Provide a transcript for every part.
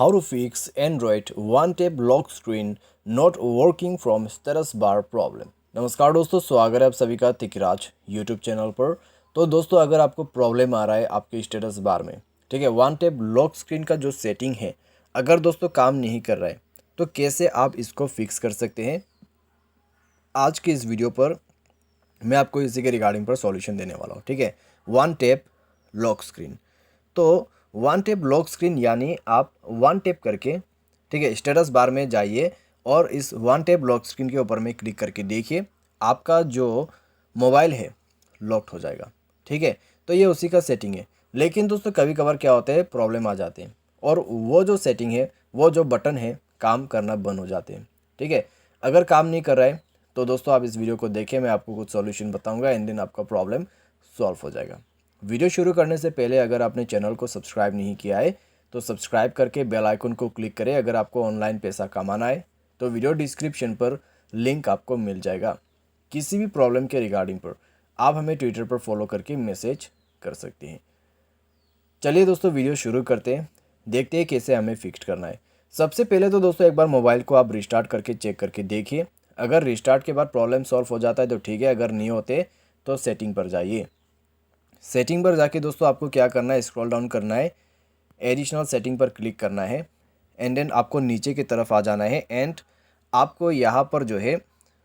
How to fix Android one tap lock screen not working from status bar problem। नमस्कार दोस्तों, स्वागत है आप सभी का तिकराज यूट्यूब चैनल पर। तो दोस्तों, अगर आपको प्रॉब्लम आ रहा है आपके स्टेटस बार में, ठीक है, वन टैप लॉक स्क्रीन का जो सेटिंग है अगर दोस्तों काम नहीं कर रहा है तो कैसे आप इसको फिक्स कर सकते हैं, आज की इस वीडियो पर मैं आपको इसी के रिगार्डिंग पर सॉल्यूशन देने वाला हूँ। ठीक है, वन टैप लॉक स्क्रीन। तो वन टैप लॉक स्क्रीन यानी आप वन टैप करके, ठीक है, स्टेटस बार में जाइए और इस वन टैप लॉक स्क्रीन के ऊपर में क्लिक करके देखिए आपका जो मोबाइल है लॉक्ड हो जाएगा। ठीक है, तो ये उसी का सेटिंग है। लेकिन दोस्तों कभी कभार क्या होता है, प्रॉब्लम आ जाते हैं और वो जो सेटिंग है, वो जो बटन है, काम करना बंद हो जाते हैं। ठीक है, अगर काम नहीं कर रहा है तो दोस्तों आप इस वीडियो को देखिए, मैं आपको कुछ सॉल्यूशन बताऊंगा एंड देन आपका प्रॉब्लम सॉल्व हो जाएगा। वीडियो शुरू करने से पहले अगर आपने चैनल को सब्सक्राइब नहीं किया है तो सब्सक्राइब करके बेल आइकन को क्लिक करें। अगर आपको ऑनलाइन पैसा कमाना है तो वीडियो डिस्क्रिप्शन पर लिंक आपको मिल जाएगा। किसी भी प्रॉब्लम के रिगार्डिंग पर आप हमें ट्विटर पर फॉलो करके मैसेज कर सकते हैं। चलिए दोस्तों वीडियो शुरू करते हैं, देखते हैं कैसे हमें फिक्स करना है। सबसे पहले तो दोस्तों एक बार मोबाइल को आप रिस्टार्ट करके चेक करके देखिए। अगर रिस्टार्ट के बाद प्रॉब्लम सॉल्व हो जाता है तो ठीक है, अगर नहीं होते तो सेटिंग पर जाइए। सेटिंग पर जाके दोस्तों आपको क्या करना है, स्क्रॉल डाउन करना है, एडिशनल सेटिंग पर क्लिक करना है एंड देन आपको नीचे की तरफ आ जाना है एंड आपको यहाँ पर जो है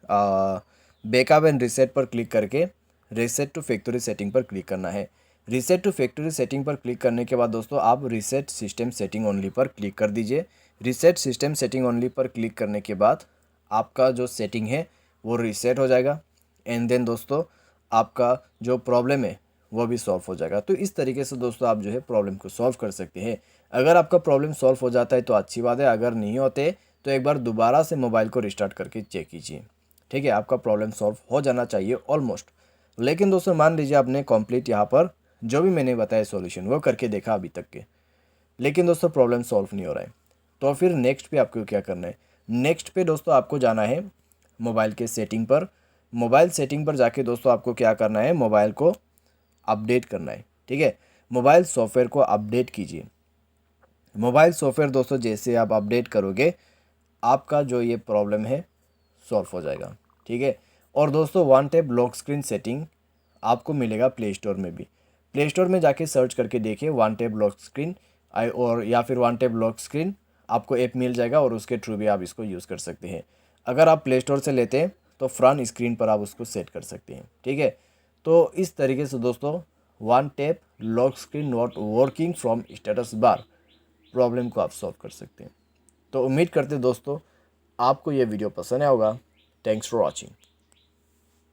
बैकअप एंड रीसेट पर क्लिक करके रीसेट टू फैक्ट्री सेटिंग पर क्लिक करना है। रीसेट टू फैक्ट्री सेटिंग पर क्लिक करने के बाद दोस्तों आप रीसेट सिस्टम सेटिंग ओनली पर क्लिक कर दीजिए। रीसेट सिस्टम सेटिंग ओनली पर क्लिक करने के बाद आपका जो सेटिंग है वो रीसेट हो जाएगा एंड देन दोस्तों आपका जो प्रॉब्लम है वो भी सॉल्व हो जाएगा। तो इस तरीके से दोस्तों आप जो है प्रॉब्लम को सॉल्व कर सकते हैं। अगर आपका प्रॉब्लम सॉल्व हो जाता है तो अच्छी बात है, अगर नहीं होते तो एक बार दोबारा से मोबाइल को रिस्टार्ट करके चेक कीजिए। ठीक है, आपका प्रॉब्लम सॉल्व हो जाना चाहिए ऑलमोस्ट। लेकिन दोस्तों मान लीजिए आपने कंप्लीट यहाँ पर जो भी मैंने बताया सॉल्यूशन वो करके देखा अभी तक के, लेकिन दोस्तों प्रॉब्लम सॉल्व नहीं हो रहा है, तो फिर नेक्स्ट पे आपको क्या करना है। नेक्स्ट पे दोस्तों आपको जाना है मोबाइल के सेटिंग पर। मोबाइल सेटिंग पर जाके दोस्तों आपको क्या करना है, मोबाइल को अपडेट करना है। ठीक है, मोबाइल सॉफ्टवेयर को अपडेट कीजिए। मोबाइल सॉफ्टवेयर दोस्तों जैसे आप अपडेट करोगे आपका जो ये प्रॉब्लम है सॉल्व हो जाएगा। ठीक है, और दोस्तों one tap lock screen setting आपको मिलेगा प्ले स्टोर में भी। प्ले स्टोर में जाके सर्च करके देखिए वन टैप लॉक स्क्रीन और या फिर वन टैप लॉक स्क्रीन आपको ऐप मिल जाएगा और उसके थ्रू भी आप इसको यूज़ कर सकते हैं। अगर आप प्ले स्टोर से लेते हैं तो फ्रंट स्क्रीन पर आप उसको सेट कर सकते हैं। ठीक है, तो इस तरीके से दोस्तों one tap lock screen not working from status bar problem को आप सॉल्व कर सकते हैं। तो उम्मीद करते दोस्तों आपको ये वीडियो पसंद आया होगा। Thanks for watching.